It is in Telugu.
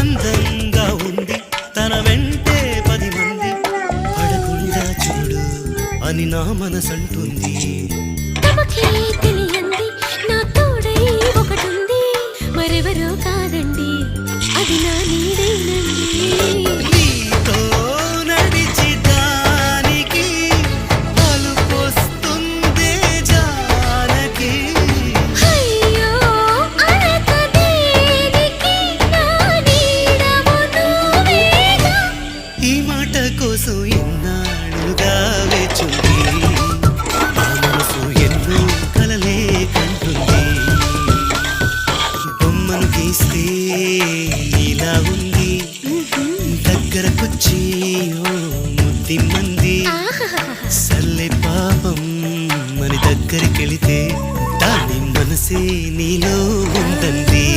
అందంగా ఉంది తన వెంటే 10 మంది పడకుండా చూడు అని నా మనసంటుంది తమకే తెలియంది నా తోడై ఒకటుంది మరెవరో కాదండి అది నా నీడేనండి నీతో నడిచి దానికి అలుపొస్తుందే జానకి అయ్యో అనక దేనికి నా నీడవు నువ్వేగా ఈ మాట కోసం ఎన్నాళ్ళుగా వేచుంది నా మనసు ఎన్నో కలలే కంటుంది బొమ్మను గీస్తే నీలా ఉంది దగ్గరకొచ్చి ఓ ముద్ది మంది సల్లే పాపం మన దగ్గరికెళితే దాని మనసే నీలో ఉందండి